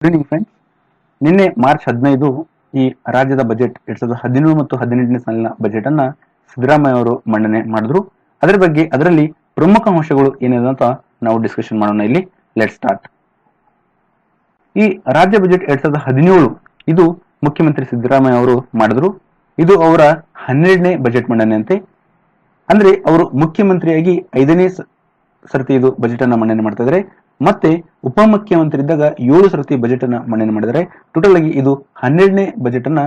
Good evening friends. ನಿನ್ನೆ March 15 ಈ ರಾಜ್ಯದ ಬಜೆಟ್ 2017 ಮತ್ತು 18ನೇ ಸಾಲಿನ ಬಜೆಟ್ ಅನ್ನ ಸಿದ್ದರಾಮಯ್ಯ ಅವರು ಮಂಡನೆ ಮಾಡಿದ್ರು. ಅದರಲ್ಲಿ ಪ್ರಮುಖ ಅಂಶಗಳು ಏನಿದೆ ಅಂತ ನಾವು ಡಿಸ್ಕಷನ್ ಮಾಡೋಣ. ಇಲ್ಲಿ ಲೆಟ್ ಸ್ಟಾರ್ಟ್. ಈ ರಾಜ್ಯ ಬಜೆಟ್ 2017 ಇದು ಮುಖ್ಯಮಂತ್ರಿ ಸಿದ್ದರಾಮಯ್ಯ ಅವರು ಮಾಡಿದ್ರು. ಇದು ಅವರ 12ನೇ ಬಜೆಟ್ ಮಂಡನೆ ಅಂತೆ. ಅಂದ್ರೆ ಅವರು ಮುಖ್ಯಮಂತ್ರಿಯಾಗಿ 5ನೇ ಸರ್ತಿ ಇದು ಬಜೆಟ್ ಅನ್ನ ಮಂಡನೆ ಮಾಡ್ತಾ ಇದ್ದಾರೆ. ಮತ್ತೆ ಉಪಮುಖ್ಯಮಂತ್ರಿ ಇದ್ದಾಗ 7 ಸರ್ತಿ ಬಜೆಟ್ ಅನ್ನ ಮಂಡನೆ ಮಾಡಿದ್ದಾರೆ. ಟೋಟಲ್ ಆಗಿ ಇದು 12ನೇ ಬಜೆಟ್ ಅನ್ನ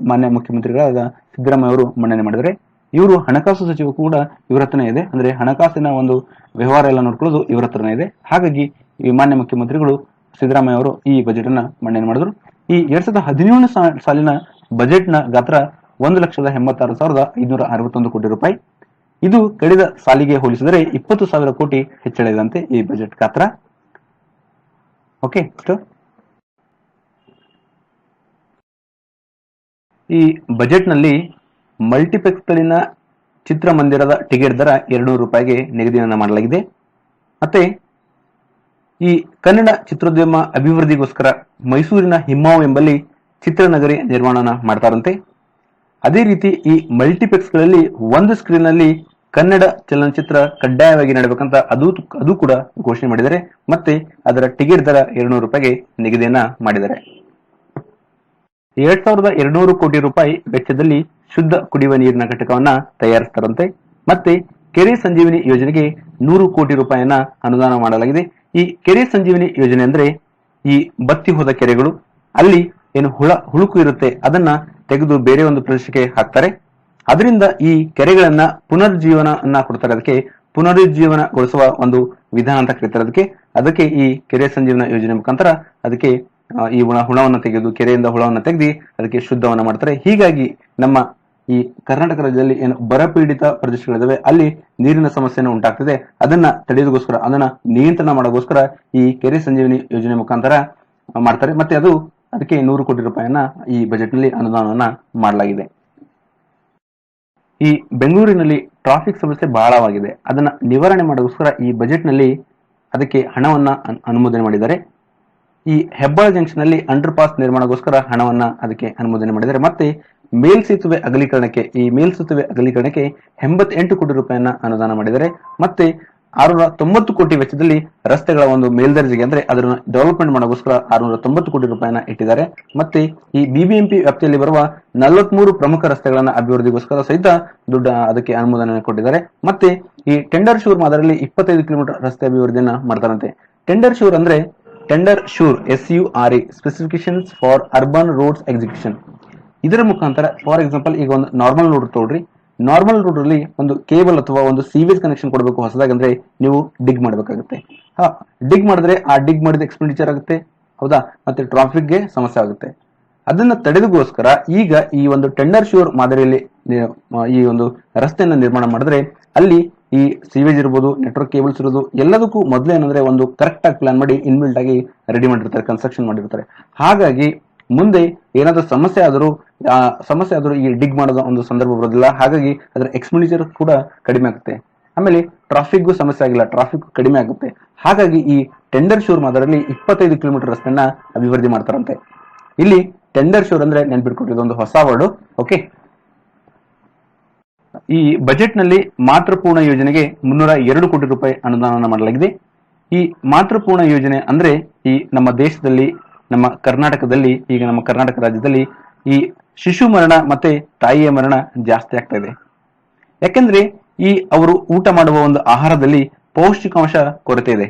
ಮಾನ್ಯ ಮುಖ್ಯಮಂತ್ರಿಗಳಾದ ಸಿದ್ದರಾಮಯ್ಯ ಅವರು ಮಂಡನೆ ಮಾಡಿದ್ದಾರೆ. ಇವರು ಹಣಕಾಸು ಸಚಿವ ಕೂಡ ಇವರ ಹತ್ರನೇ ಇದೆ. ಅಂದ್ರೆ ಹಣಕಾಸಿನ ಒಂದು ವ್ಯವಹಾರ ಎಲ್ಲ ನೋಡ್ಕೊಳ್ಳೋದು ಇವರ ಹತ್ರನೇ ಇದೆ. ಹಾಗಾಗಿ ಈ ಮಾನ್ಯ ಮುಖ್ಯಮಂತ್ರಿಗಳು ಸಿದ್ದರಾಮಯ್ಯ ಅವರು ಈ ಬಜೆಟ್ ಅನ್ನ ಮಂಡನೆ ಮಾಡಿದ್ರು. ಈ 2017 ಸಾಲಿನ ಬಜೆಟ್ ನ ಗಾತ್ರ 1,86,561 ಕೋಟಿ ರೂಪಾಯಿ. ಇದು ಕಳೆದ ಸಾಲಿಗೆ ಹೋಲಿಸಿದರೆ 20,000 ಕೋಟಿ ಹೆಚ್ಚಳ ಇದಂತೆ ಈ ಬಜೆಟ್ ಗಾತ್ರ. ಓಕೆ, ಈ ಬಜೆಟ್ ನಲ್ಲಿ ಮಲ್ಟಿಪ್ಲೆಕ್ಸ್ ಗಳಿನ ಚಿತ್ರಮಂದಿರದ ಟಿಕೆಟ್ ದರ 200 ರೂಪಾಯಿಗೆ ನಿಗದಿಯನ್ನ ಮಾಡಲಾಗಿದೆ. ಮತ್ತೆ ಈ ಕನ್ನಡ ಚಿತ್ರೋದ್ಯಮ ಅಭಿವೃದ್ಧಿಗೋಸ್ಕರ ಮೈಸೂರಿನ ಹಿಮ್ಮಾವು ಎಂಬಲ್ಲಿ ಚಿತ್ರನಗರಿ ನಿರ್ಮಾಣ ಮಾಡ್ತಾರಂತೆ. ಅದೇ ರೀತಿ ಈ ಮಲ್ಟಿಪ್ಲೆಕ್ಸ್ ಗಳಲ್ಲಿ ಒಂದು ಸ್ಕ್ರೀನ್ ನಲ್ಲಿ ಕನ್ನಡ ಚಲನಚಿತ್ರ ಕಡ್ಡಾಯವಾಗಿ ನಡೆಯಬೇಕಂತ ಅದು ಕೂಡ ಘೋಷಣೆ ಮಾಡಿದ್ದಾರೆ. ಮತ್ತೆ ಅದರ ಟಿಕೆಟ್ ದರ 200 ರೂಪಾಯಿಗೆ ನಿಗದಿಯನ್ನ ಮಾಡಿದ್ದಾರೆ. 2,200 ಕೋಟಿ ರೂಪಾಯಿ ವೆಚ್ಚದಲ್ಲಿ ಶುದ್ಧ ಕುಡಿಯುವ ನೀರಿನ ಘಟಕವನ್ನ ತಯಾರಿಸ್ತಾರಂತೆ. ಮತ್ತೆ ಕೆರೆ ಸಂಜೀವಿನಿ ಯೋಜನೆಗೆ 100 ಕೋಟಿ ರೂಪಾಯಿಯನ್ನ ಅನುದಾನ ಮಾಡಲಾಗಿದೆ. ಈ ಕೆರೆ ಸಂಜೀವಿನಿ ಯೋಜನೆ ಅಂದ್ರೆ ಈ ಬತ್ತಿ ಹೋದ ಕೆರೆಗಳು, ಅಲ್ಲಿ ಏನು ಹುಳುಕು ಇರುತ್ತೆ ಅದನ್ನ ತೆಗೆದು ಬೇರೆ ಒಂದು ಪ್ರದೇಶಕ್ಕೆ ಹಾಕ್ತಾರೆ. ಅದರಿಂದ ಈ ಕೆರೆಗಳನ್ನ ಪುನರ್ಜೀವನ ಕೊಡ್ತಾರೆ. ಅದಕ್ಕೆ ಪುನರುಜ್ಜೀವನಗೊಳಿಸುವ ಒಂದು ವಿಧಾನ ಅಂತ ಕರೀತಾರೆ. ಅದಕ್ಕೆ ಈ ಕೆರೆ ಸಂಜೀವನ ಯೋಜನೆ ಮುಖಾಂತರ ಅದಕ್ಕೆ ಈ ಹುಳವನ್ನು ತೆಗೆದು ಕೆರೆಯಿಂದ ಹುಳವನ್ನು ತೆಗೆದು ಅದಕ್ಕೆ ಶುದ್ಧವನ್ನ ಮಾಡ್ತಾರೆ. ಹೀಗಾಗಿ ನಮ್ಮ ಈ ಕರ್ನಾಟಕ ರಾಜ್ಯದಲ್ಲಿ ಏನು ಬರಪೀಡಿತ ಪ್ರದೇಶಗಳಿದಾವೆ ಅಲ್ಲಿ ನೀರಿನ ಸಮಸ್ಯೆಯನ್ನು ಉಂಟಾಗ್ತಿದೆ. ಅದನ್ನ ತಡೆಯೋದಕ್ಕೋಸ್ಕರ, ಅದನ್ನ ನಿಯಂತ್ರಣ ಮಾಡೋದಕ್ಕೋಸ್ಕರ ಈ ಕೆರೆ ಸಂಜೀವಿನಿ ಯೋಜನೆ ಮುಖಾಂತರ ಮಾಡ್ತಾರೆ. ಮತ್ತೆ ಅದಕ್ಕೆ 100 ಕೋಟಿ ರೂಪಾಯಿಯನ್ನ ಈ ಬಜೆಟ್ ನಲ್ಲಿ ಅನುದಾನವನ್ನ ಮಾಡಲಾಗಿದೆ. ಈ ಬೆಂಗಳೂರಿನಲ್ಲಿ ಟ್ರಾಫಿಕ್ ಸಮಸ್ಯೆ ಬಹಳವಾಗಿದೆ. ಅದನ್ನ ನಿವಾರಣೆ ಮಾಡೋದಕ್ಕೋಸ್ಕರ ಈ ಬಜೆಟ್ ನಲ್ಲಿ ಅದಕ್ಕೆ ಹಣವನ್ನ ಅನುಮೋದನೆ ಮಾಡಿದ್ದಾರೆ. ಈ ಹೆಬ್ಬಾಳ ಜಂಕ್ಷನ್ ನಲ್ಲಿ ಅಂಡರ್ ಪಾಸ್ ನಿರ್ಮಾಣಕ್ಕೋಸ್ಕರ ಹಣವನ್ನ ಅದಕ್ಕೆ ಅನುಮೋದನೆ ಮಾಡಿದ್ದಾರೆ. ಮತ್ತೆ ಮೇಲ್ಸೇತುವೆ ಅಗಲೀಕರಣಕ್ಕೆ 88 ಕೋಟಿ ರೂಪಾಯಿಯನ್ನ ಅನುದಾನ ಮಾಡಿದ್ದಾರೆ. ಮತ್ತೆ 690 ಕೋಟಿ ವೆಚ್ಚದಲ್ಲಿ ರಸ್ತೆಗಳ ಒಂದು ಮೇಲ್ದರ್ಜೆಗೆ ಅಂದ್ರೆ ಅದನ್ನ ಡೆವಲಪ್ಮೆಂಟ್ ಮಾಡೋಕ್ಕೋಸ್ಕರ 690 ಕೋಟಿ ರೂಪಾಯಿಯನ್ನ ಇಟ್ಟಿದ್ದಾರೆ. ಮತ್ತೆ ಈ ಬಿಬಿಎಂಪಿ ವ್ಯಾಪ್ತಿಯಲ್ಲಿ ಬರುವ 43 ಪ್ರಮುಖ ರಸ್ತೆಗಳನ್ನ ಅಭಿವೃದ್ಧಿಗೋಸ್ಕರ ಸಹಿತ ಅದಕ್ಕೆ ಅನುಮೋದನೆ ಕೊಟ್ಟಿದ್ದಾರೆ. ಮತ್ತೆ ಈ ಟೆಂಡರ್ ಶೂರ್ ಮಾದರಿಯಲ್ಲಿ 25 ಕಿಲೋಮೀಟರ್ ರಸ್ತೆ ಅಭಿವೃದ್ಧಿಯನ್ನ ಮಾಡ್ತಾರಂತೆ. Tender sure SURE specifications for urban roads execution. ಇದರ ಮುಖಾಂತರ ಫಾರ್ ಎಕ್ಸಾಂಪಲ್ ಈಗ ಒಂದು ನಾರ್ಮಲ್ ರೋಡ್ ತಗೊಳ್ರಿ. ನಾರ್ಮಲ್ ರೋಡ್ ಅಲ್ಲಿ ಒಂದು ಕೇಬಲ್ ಅಥವಾ ಒಂದು ಸೀವೇಜ್ ಕನೆಕ್ಷನ್ ಕೊಡಬೇಕು ಹೊಸದಾಗಿ ಅಂದ್ರೆ ನೀವು ಡಿಗ್ ಮಾಡಬೇಕಾಗುತ್ತೆ. ಡಿಗ್ ಮಾಡಿದ್ರೆ ಆ ಡಿಗ್ ಮಾಡಿದ ಎಕ್ಸ್ಪೆಂಡಿಚರ್ ಆಗುತ್ತೆ, ಹೌದಾ? ಮತ್ತೆ ಟ್ರಾಫಿಕ್ ಗೆ ಸಮಸ್ಯೆ ಆಗುತ್ತೆ. ಅದನ್ನ ತಡೆದಗೋಸ್ಕರ ಈಗ ಈ ಒಂದು ಟೆಂಡರ್ ಶ್ಯೂರ್ ಮಾದರಿಯಲ್ಲಿ ಈ ಒಂದು ರಸ್ತೆಯನ್ನ ನಿರ್ಮಾಣ ಮಾಡಿದ್ರೆ ಅಲ್ಲಿ ಈ ಸೀವೇಜ್ ಇರ್ಬೋದು, ನೆಟ್ವರ್ಕ್ ಕೇಬಲ್ಸ್ ಇರೋದು ಎಲ್ಲದಕ್ಕೂ ಮೊದಲೇ ಏನಂದ್ರೆ ಒಂದು ಕರೆಕ್ಟ್ ಆಗಿ ಪ್ಲಾನ್ ಮಾಡಿ ಇನ್ಬಿಲ್ಟ್ ಆಗಿ ರೆಡಿ ಮಾಡಿರ್ತಾರೆ, ಕನ್ಸ್ಟ್ರಕ್ಷನ್ ಮಾಡಿರ್ತಾರೆ. ಹಾಗಾಗಿ ಮುಂದೆ ಏನಾದ್ರೂ ಸಮಸ್ಯೆ ಆದ್ರೂ ಈ ಡಿಗ್ ಮಾಡೋದ ಒಂದು ಸಂದರ್ಭ ಬರೋದಿಲ್ಲ. ಹಾಗಾಗಿ ಅದರ ಎಕ್ಸ್ಪೆಂಡಿಚರ್ ಕೂಡ ಕಡಿಮೆ ಆಗುತ್ತೆ. ಆಮೇಲೆ ಟ್ರಾಫಿಕ್ಗೂ ಸಮಸ್ಯೆ ಆಗಿಲ್ಲ, ಟ್ರಾಫಿಕ್ ಕಡಿಮೆ ಆಗುತ್ತೆ. ಹಾಗಾಗಿ ಈ ಟೆಂಡರ್ ಶೂರ್ ಮಾದರಿಯಲ್ಲಿ 25 ಕಿಲೋಮೀಟರ್ ರಸ್ತೆಯನ್ನ ಅಭಿವೃದ್ಧಿ ಮಾಡ್ತಾರಂತೆ. ಇಲ್ಲಿ ಟೆಂಡರ್ ಶೂರ್ ಅಂದ್ರೆ ನೆನ್ಪಿಟ್ಕೊಟ್ಟಿದ್ದು ಒಂದು ಹೊಸ ವರ್ಡ್. ಓಕೆ, ಈ ಬಜೆಟ್ ನಲ್ಲಿ ಮಾತೃಪೂರ್ಣ ಯೋಜನೆಗೆ 302 ಕೋಟಿ ರೂಪಾಯಿ ಅನುದಾನ ಮಾಡಲಾಗಿದೆ. ಈ ಮಾತೃಪೂರ್ಣ ಯೋಜನೆ ಅಂದ್ರೆ ಈ ನಮ್ಮ ದೇಶದಲ್ಲಿ, ನಮ್ಮ ಕರ್ನಾಟಕ ರಾಜ್ಯದಲ್ಲಿ ಈ ಶಿಶು ಮರಣ ಮತ್ತೆ ತಾಯಿಯ ಮರಣ ಜಾಸ್ತಿ ಆಗ್ತಾ ಇದೆ. ಯಾಕೆಂದ್ರೆ ಅವರು ಊಟ ಮಾಡುವ ಒಂದು ಆಹಾರದಲ್ಲಿ ಪೌಷ್ಟಿಕಾಂಶ ಕೊರತೆ ಇದೆ.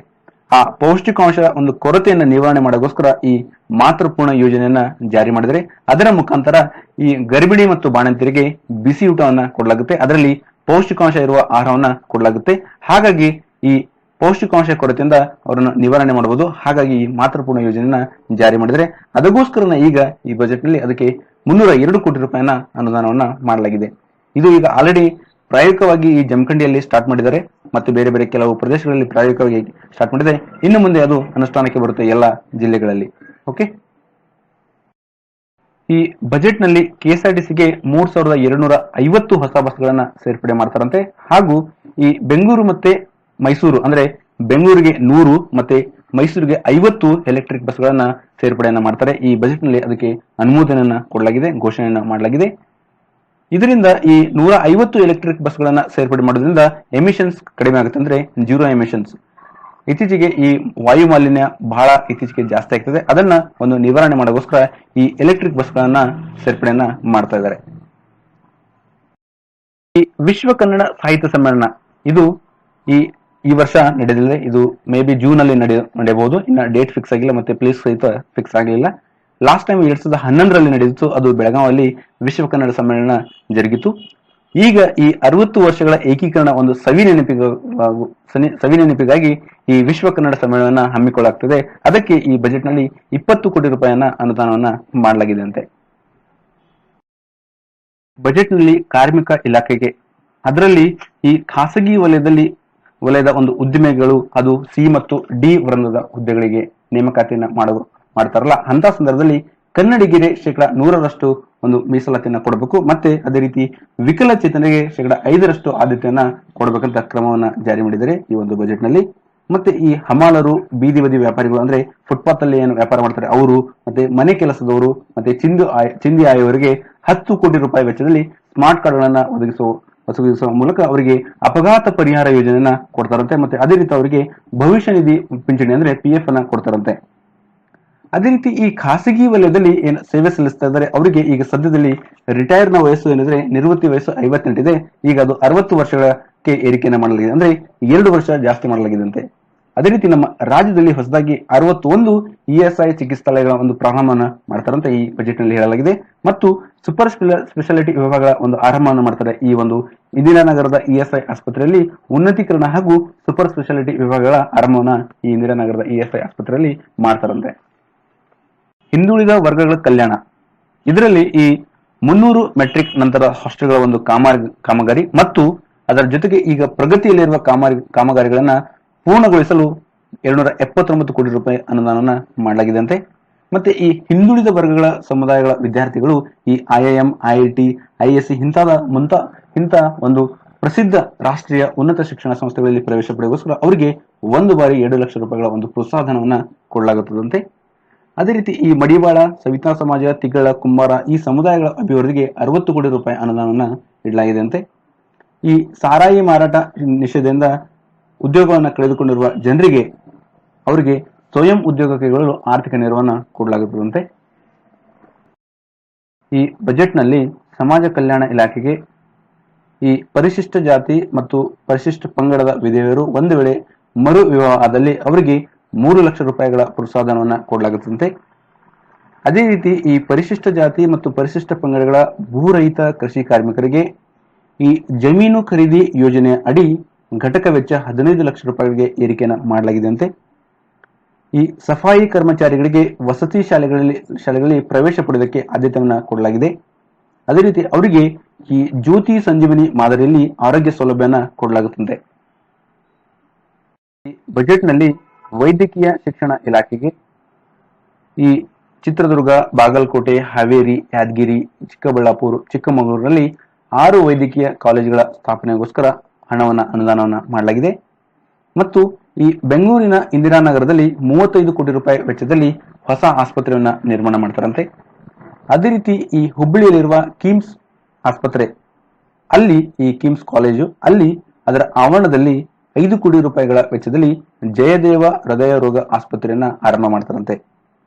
ಆ ಪೌಷ್ಟಿಕಾಂಶ ಒಂದು ಕೊರತೆಯನ್ನು ನಿವಾರಣೆ ಮಾಡೋಕ್ಕೋಸ್ಕರ ಈ ಮಾತೃಪೂರ್ಣ ಯೋಜನೆಯನ್ನ ಜಾರಿ ಮಾಡಿದರೆ ಅದರ ಮುಖಾಂತರ ಈ ಗರ್ಭಿಣಿ ಮತ್ತು ಬಾಣಂತಿಯರಿಗೆ ಬಿಸಿ ಊಟವನ್ನ ಕೊಡಲಾಗುತ್ತೆ. ಅದರಲ್ಲಿ ಪೌಷ್ಟಿಕಾಂಶ ಇರುವ ಆಹಾರವನ್ನ ಕೊಡಲಾಗುತ್ತೆ. ಹಾಗಾಗಿ ಈ ಪೌಷ್ಟಿಕಾಂಶ ಕೊರತೆಯಿಂದ ಅವರನ್ನ ನಿವಾರಣೆ ಮಾಡಬಹುದು. ಹಾಗಾಗಿ ಈ ಮಾತೃಪೂರ್ಣ ಯೋಜನೆಯನ್ನ ಜಾರಿ ಮಾಡಿದರೆ ಅದಕ್ಕೋಸ್ಕರ ಈಗ ಈ ಬಜೆಟ್ ನಲ್ಲಿ ಅದಕ್ಕೆ 302 ಕೋಟಿ ರೂಪಾಯಿನ ಅನುದಾನವನ್ನ ಮಾಡಲಾಗಿದೆ. ಇದು ಈಗ ಆಲ್ರೆಡಿ ಪ್ರಾಯೋಗಿಕವಾಗಿ ಈ ಜಮಖಂಡಿಯಲ್ಲಿ ಸ್ಟಾರ್ಟ್ ಮಾಡಿದ್ದಾರೆ. ಮತ್ತೆ ಬೇರೆ ಬೇರೆ ಕೆಲವು ಪ್ರದೇಶಗಳಲ್ಲಿ ಪ್ರಾಯೋಗಿಕವಾಗಿ ಸ್ಟಾರ್ಟ್ ಮಾಡಿದರೆ ಇನ್ನು ಮುಂದೆ ಅದು ಅನುಷ್ಠಾನಕ್ಕೆ ಬರುತ್ತೆ ಎಲ್ಲ ಜಿಲ್ಲೆಗಳಲ್ಲಿ. ಓಕೆ, ಈ ಬಜೆಟ್ ನಲ್ಲಿ ಕೆಎಸ್ಆರ್ಟಿಸಿಗೆ 3,250 ಹೊಸ ಬಸ್ಗಳನ್ನ ಸೇರ್ಪಡೆ ಮಾಡ್ತಾರಂತೆ. ಹಾಗೂ ಈ ಬೆಂಗಳೂರು ಮತ್ತೆ ಮೈಸೂರು ಅಂದ್ರೆ ಬೆಂಗಳೂರಿಗೆ 100 ಮತ್ತೆ ಮೈಸೂರಿಗೆ 50 ಎಲೆಕ್ಟ್ರಿಕ್ ಬಸ್ಗಳನ್ನ ಸೇರ್ಪಡೆಯನ್ನ ಮಾಡ್ತಾರೆ. ಈ ಬಜೆಟ್ ನಲ್ಲಿ ಅದಕ್ಕೆ ಅನುಮೋದನೆಯನ್ನ ಕೊಡಲಾಗಿದೆ, ಘೋಷಣೆಯನ್ನ ಮಾಡಲಾಗಿದೆ. ಇದರಿಂದ ಈ 150 ಎಲೆಕ್ಟ್ರಿಕ್ ಬಸ್ಗಳನ್ನ ಸೇರ್ಪಡೆ ಮಾಡೋದ್ರಿಂದ ಎಮಿಷನ್ಸ್ ಕಡಿಮೆ ಆಗುತ್ತೆ, ಅಂದ್ರೆ ಜೀರೋ ಎಮಿಷನ್ಸ್. ಇತ್ತೀಚೆಗೆ ಈ ವಾಯು ಮಾಲಿನ್ಯ ಬಹಳ ಇತ್ತೀಚೆಗೆ ಜಾಸ್ತಿ ಆಗ್ತದೆ, ಅದನ್ನ ಒಂದು ನಿವಾರಣೆ ಮಾಡೋಗೋಸ್ಕರ ಈ ಎಲೆಕ್ಟ್ರಿಕ್ ಬಸ್ಗಳನ್ನ ಸೇರ್ಪಡೆಯನ್ನ ಮಾಡ್ತಾ ಇದ್ದಾರೆ. ಈ ವಿಶ್ವ ಕನ್ನಡ ಸಾಹಿತ್ಯ ಸಮ್ಮೇಳನ ಇದು ಈ ವರ್ಷ ನಡೆದಿದೆ. ಇದು ಮೇ ಬಿ ಜೂನ್ ಅಲ್ಲಿ ನಡೆಯಬಹುದು. ಇನ್ನ ಡೇಟ್ ಫಿಕ್ಸ್ ಆಗಿಲ್ಲ, ಮತ್ತೆ ಪ್ಲೇಸ್ ಸಹಿತ ಫಿಕ್ಸ್ ಆಗಲಿಲ್ಲ. ಲಾಸ್ಟ್ ಟೈಮ್ 2011ರಲ್ಲಿ ನಡೆದಿತ್ತು, ಅದು ಬೆಳಗಾವಿಯಲ್ಲಿ ವಿಶ್ವ ಕನ್ನಡ ಸಮ್ಮೇಳನ ಜರುಗಿತು. ಈಗ ಈ 60 ವರ್ಷಗಳ ಏಕೀಕರಣ ಒಂದು ಸವಿ ನೆನಪಿಗಾಗಿ ಈ ವಿಶ್ವ ಕನ್ನಡ ಸಮ್ಮೇಳನ ಹಮ್ಮಿಕೊಳ್ಳಲಾಗ್ತದೆ. ಅದಕ್ಕೆ ಈ ಬಜೆಟ್ ನಲ್ಲಿ 20 ಕೋಟಿ ರೂಪಾಯಿಯನ್ನ ಅನುದಾನವನ್ನ ಮಾಡಲಾಗಿದೆ ಅಂತೆ. ಬಜೆಟ್ ನಲ್ಲಿ ಕಾರ್ಮಿಕ ಇಲಾಖೆಗೆ, ಅದರಲ್ಲಿ ಈ ಖಾಸಗಿ ವಲಯದ ಒಂದು ಉದ್ದಿಮೆಗಳು, ಅದು ಸಿ ಮತ್ತು ಡಿ ವೃಂದದ ಹುದ್ದೆಗಳಿಗೆ ನೇಮಕಾತಿಯನ್ನ ಮಾಡ್ತಾರಲ್ಲ, ಅಂತ ಸಂದರ್ಭದಲ್ಲಿ ಕನ್ನಡಿಗರಿಗೆ 100% ಒಂದು ಮೀಸಲಾತಿಯನ್ನ ಕೊಡಬೇಕು. ಮತ್ತೆ ಅದೇ ರೀತಿ ವಿಕಲಚೇತನರಿಗೆ 5% ಆದ್ಯತೆಯನ್ನ ಕೊಡಬೇಕಂತ ಕ್ರಮವನ್ನ ಜಾರಿ ಮಾಡಿದ್ದಾರೆ ಈ ಒಂದು ಬಜೆಟ್ ನಲ್ಲಿ. ಮತ್ತೆ ಈ ಹಮಾಲರು, ಬೀದಿ ಬದಿ ವ್ಯಾಪಾರಿಗಳು, ಅಂದ್ರೆ ಫುಟ್ಪಾತ್ ಅಲ್ಲಿ ಏನು ವ್ಯಾಪಾರ ಮಾಡ್ತಾರೆ ಅವರು, ಮತ್ತೆ ಮನೆ ಕೆಲಸದವರು, ಮತ್ತೆ ಚಿಂದಿ ಆಯೋವರಿಗೆ 10 ಕೋಟಿ ರೂಪಾಯಿ ವೆಚ್ಚದಲ್ಲಿ ಸ್ಮಾರ್ಟ್ ಕಾರ್ಡ್ಗಳನ್ನ ಒದಗಿಸುವ ಮೂಲಕ ಅವರಿಗೆ ಅಪಘಾತ ಪರಿಹಾರ ಯೋಜನೆಯನ್ನ ಕೊಡ್ತಾರಂತೆ. ಮತ್ತೆ ಅದೇ ರೀತಿ ಅವರಿಗೆ ಭವಿಷ್ಯ ನಿಧಿ ಪಿಂಚಣಿ ಅಂದ್ರೆ PF ಅನ್ನ ಕೊಡ್ತಾರಂತೆ. ಅದೇ ರೀತಿ ಈ ಖಾಸಗಿ ವಲಯದಲ್ಲಿ ಏನು ಸೇವೆ ಸಲ್ಲಿಸ್ತಾ ಇದ್ದಾರೆ ಅವರಿಗೆ ಈಗ ಸದ್ಯದಲ್ಲಿ ರಿಟೈರ್ನ ವಯಸ್ಸು ಏನಿದ್ರೆ ನಿವೃತ್ತಿ ವಯಸ್ಸು 58 ಇದೆ. ಈಗ ಅದು 60 ವರ್ಷಕ್ಕೆ ಏರಿಕೆಯನ್ನ ಮಾಡಲಾಗಿದೆ, ಅಂದ್ರೆ 2 ವರ್ಷ ಜಾಸ್ತಿ ಮಾಡಲಾಗಿದಂತೆ. ಅದೇ ರೀತಿ ನಮ್ಮ ರಾಜ್ಯದಲ್ಲಿ ಹೊಸದಾಗಿ 61 ESI ಚಿಕಿತ್ಸಾಲಯಗಳ ಒಂದು ಪ್ರಾರಂಭವನ್ನ ಮಾಡ್ತಾರಂತ ಈ ಬಜೆಟ್ ನಲ್ಲಿ ಹೇಳಲಾಗಿದೆ. ಮತ್ತು ಸೂಪರ್ ಸ್ಪೆಷಾಲಿಟಿ ವಿಭಾಗಗಳ ಒಂದು ಆರಂಭವನ್ನು ಮಾಡ್ತಾರೆ. ಈ ಒಂದು ಇಂದಿರಾನಗರದ ESI ಆಸ್ಪತ್ರೆಯಲ್ಲಿ ಉನ್ನತೀಕರಣ ಹಾಗೂ ಸೂಪರ್ ಸ್ಪೆಷಾಲಿಟಿ ವಿಭಾಗಗಳ ಆರಂಭವನ್ನ ಈ ಇಂದಿರಾನಗರದ ESI ಆಸ್ಪತ್ರೆಯಲ್ಲಿ ಮಾಡ್ತಾರಂತೆ. ಹಿಂದುಳಿದ ವರ್ಗಗಳ ಕಲ್ಯಾಣ, ಇದರಲ್ಲಿ ಈ 300 ಮೆಟ್ರಿಕ್ ನಂತರ ಹಾಸ್ಟೆಲ್ಗಳ ಒಂದು ಕಾಮಗಾರಿ ಮತ್ತು ಅದರ ಜೊತೆಗೆ ಈಗ ಪ್ರಗತಿಯಲ್ಲಿರುವ ಕಾಮಗಾರಿಗಳನ್ನ ಪೂರ್ಣಗೊಳಿಸಲು 279 ಕೋಟಿ ರೂಪಾಯಿ ಅನುದಾನವನ್ನ ಮಾಡಲಾಗಿದೆಯಂತೆ. ಮತ್ತೆ ಈ ಹಿಂದುಳಿದ ವರ್ಗಗಳ ಸಮುದಾಯಗಳ ವಿದ್ಯಾರ್ಥಿಗಳು ಈ IIM, IIT, ISC ಇಂಥ ಒಂದು ಪ್ರಸಿದ್ಧ ರಾಷ್ಟ್ರೀಯ ಉನ್ನತ ಶಿಕ್ಷಣ ಸಂಸ್ಥೆಗಳಲ್ಲಿ ಪ್ರವೇಶ ಪಡೆಯೋಸ್ಕರ ಅವರಿಗೆ ಒಂದು ಬಾರಿ 2 ಲಕ್ಷ ರೂಪಾಯಿಗಳ ಒಂದು ಪ್ರೋತ್ಸಾಹಧನವನ್ನ ಕೊಡಲಾಗುತ್ತದಂತೆ. ಅದೇ ರೀತಿ ಈ ಮಡಿವಾಳ, ಸವಿತಾ ಸಮಾಜ, ತಿಗಳ, ಕುಂಬಾರ ಈ ಸಮುದಾಯಗಳ ಅಭಿವೃದ್ಧಿಗೆ 60 ಕೋಟಿ ರೂಪಾಯಿ ಅನುದಾನವನ್ನ ನೀಡಲಾಗಿದೆಯಂತೆ. ಈ ಸಾರಾಯಿ ಮಾರಾಟ ನಿಷೇಧದಿಂದ ಉದ್ಯೋಗವನ್ನ ಕಳೆದುಕೊಂಡಿರುವ ಜನರಿಗೆ ಅವರಿಗೆ ಸ್ವಯಂ ಉದ್ಯೋಗ ಕೈಗೊಳ್ಳಲು ಆರ್ಥಿಕ ನೆರವನ್ನ ಕೊಡಲಾಗುತ್ತದಂತೆ. ಈ ಬಜೆಟ್ ನಲ್ಲಿ ಸಮಾಜ ಕಲ್ಯಾಣ ಇಲಾಖೆಗೆ ಈ ಪರಿಶಿಷ್ಟ ಜಾತಿ ಮತ್ತು ಪರಿಶಿಷ್ಟ ಪಂಗಡದ ವಿಧವೆಯರು ಒಂದು ವೇಳೆ ಮರು ವಿವಾಹ ಆದಲ್ಲಿ ಅವರಿಗೆ 3 ಲಕ್ಷ ರೂಪಾಯಿಗಳ ಪ್ರೋತ್ಸಾಹಧನವನ್ನ ಕೊಡಲಾಗುತ್ತಂತೆ. ಅದೇ ರೀತಿ ಈ ಪರಿಶಿಷ್ಟ ಜಾತಿ ಮತ್ತು ಪರಿಶಿಷ್ಟ ಪಂಗಡಗಳ ಭೂರಹಿತ ಕೃಷಿ ಕಾರ್ಮಿಕರಿಗೆ ಈ ಜಮೀನು ಖರೀದಿ ಯೋಜನೆ ಅಡಿ ಘಟಕ ವೆಚ್ಚ 15 ಲಕ್ಷ ರೂಪಾಯಿಗೆ ಏರಿಕೆಯನ್ನು ಮಾಡಲಾಗಿದೆಯಂತೆ. ಈ ಸಫಾಯಿ ಕರ್ಮಚಾರಿಗಳಿಗೆ ವಸತಿ ಶಾಲೆಗಳಲ್ಲಿ ಪ್ರವೇಶ ಪಡೆಯೋದಕ್ಕೆ ಆದ್ಯತೆಯನ್ನ ಕೊಡಲಾಗಿದೆ. ಅದೇ ರೀತಿ ಅವರಿಗೆ ಈ ಜ್ಯೋತಿ ಸಂಜೀವನಿ ಮಾದರಿಯಲ್ಲಿ ಆರೋಗ್ಯ ಸೌಲಭ್ಯನ ಕೊಡಲಾಗುತ್ತದೆ. ಈ ಬಜೆಟ್ ನಲ್ಲಿ ವೈದ್ಯಕೀಯ ಶಿಕ್ಷಣ ಇಲಾಖೆಗೆ ಈ ಚಿತ್ರದುರ್ಗ, ಬಾಗಲಕೋಟೆ, ಹಾವೇರಿ, ಯಾದಗಿರಿ, ಚಿಕ್ಕಬಳ್ಳಾಪುರ, ಚಿಕ್ಕಮಗಳೂರಿನಲ್ಲಿ 6 ವೈದ್ಯಕೀಯ ಕಾಲೇಜುಗಳ ಸ್ಥಾಪನೆಗೋಸ್ಕರ ಅನುದಾನವನ್ನ ಮಾಡಲಾಗಿದೆ. ಮತ್ತು ಈ ಬೆಂಗಳೂರಿನ ಇಂದಿರಾನಗರದಲ್ಲಿ 35 ಕೋಟಿ ರೂಪಾಯಿ ವೆಚ್ಚದಲ್ಲಿ ಹೊಸ ಆಸ್ಪತ್ರೆಯನ್ನ ನಿರ್ಮಾಣ ಮಾಡ್ತಾರಂತೆ. ಅದೇ ರೀತಿ ಈ ಹುಬ್ಬಳ್ಳಿಯಲ್ಲಿರುವ ಕಿಮ್ಸ್ ಆಸ್ಪತ್ರೆ, ಅಲ್ಲಿ ಈ ಕಿಮ್ಸ್ ಕಾಲೇಜು, ಅಲ್ಲಿ ಅದರ ಆವರಣದಲ್ಲಿ 5 ಕೋಟಿ ರೂಪಾಯಿಗಳ ವೆಚ್ಚದಲ್ಲಿ ಜಯದೇವ ಹೃದಯ ರೋಗ ಆಸ್ಪತ್ರೆಯನ್ನ ಆರಂಭ ಮಾಡ್ತಾರಂತೆ.